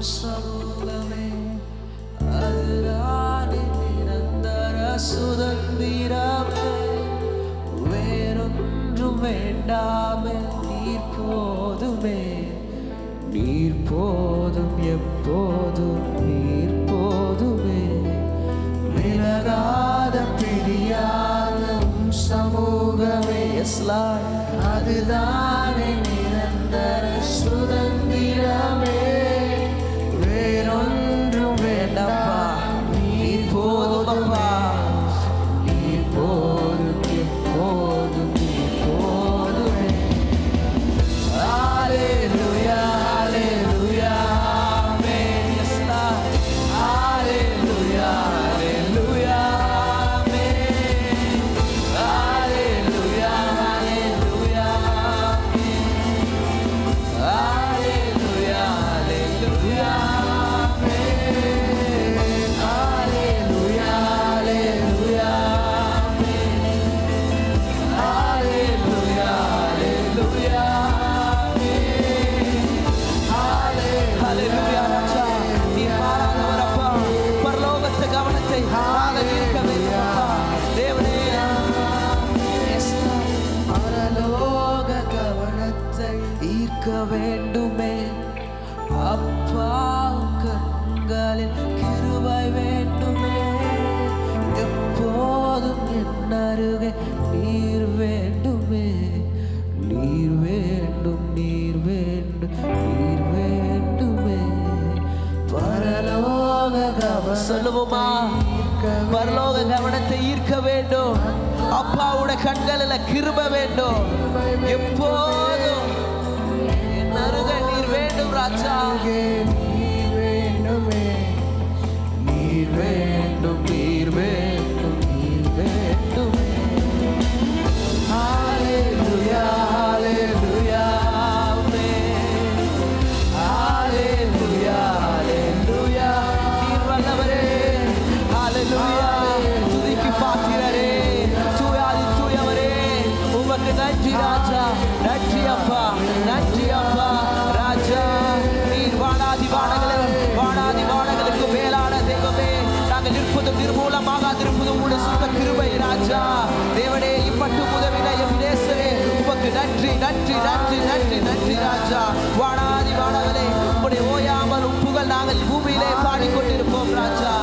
சமூகமே அதுதானே நிரந்தர சுதந்திரமே. வேறொன்றும் வேண்டாமே, நீர் போதுமே, நீர் போதும், எப்போதும் நீர் போதுமே. விலகாத பிரியாத சமூகமே அதுதானே நிரந்தர சுதந்திரமே. வேறொன்றும் வேண்டாப்பா, நீர் போதுமப்பா, நீர் போதும், எப்போதும் நீர் போதுமே. ஹல்லேலூயா, ஹல்லேலூயா, ஆமென். Yes Lord. ஹல்லேலூயா, ஹல்லேலூயா, ஆமென். ஹல்லேலூயா, ஹல்லேலூயா, ஹல்லேலூயா, ஹல்லேலூயா, ஆமென். ஹல்லேலூயா, ஹல்லேலூயா, ஹல்லேலூயா, ஹல்லேலூயா. ராஜா நீர் மாறாதவரப்பா, பரலோகத்து கவனத்தை ஈர்க்க வேண்டுமப்பா தேவனே. பரலோக கவனத்தை ஈர்க்க வேண்டுமே அப்பா, கண்களில் கிருபை வேண்டுமே. எப்போதும் என் அருகே நீர் வேண்டுமே, நீர் வேண்டும், நீர் வேண்டும், நீர் வேண்டுமே. பரலோக கவனம் சொல்லுவோமா, பரலோக கவனத்தை ஈர்க்க வேண்டும். அப்பாவோட கண்களில் கிருபை வேண்டும். எப்போதும் என் அருகே நீர் வேண்டும் ராஜா. நீர் வேண்டுமே, நீர் வேண்டும், நீர் வேண்டும், நீர் வேண்டுமே. ஹல்லேலூயா, ஹல்லேலூயா, ஆமென். ஹல்லேலூயா, ஹல்லேலூயா, நீர் வல்லவரே. ஹல்லேலூயா, துதிக்கு பாத்திரரே, தூயாதி தூயவரே, உமக்கு நன்றி ராஜா. நன்றி அப்பா, நன்றி அப்பா ராஜா. நீர் வானாதி வானங்களுக்கு மேலான தெய்வமே. நாங்கள் இருப்பதும் நிர்மூலமாகாதிருப்பதும் உடைய சுத்த கிருபை ராஜா. தேவனே இப்பட்டும் உதவின எம் நேசரே, உமக்கு நன்றி, நன்றி, நன்றி, நன்றி, நன்றி ராஜா. வானாதி வானங்களே, உங்களுடைய ஓயாமல் உப்புகள் நாங்கள் பூமியிலே பாடிக்கொண்டிருப்போம் ராஜா.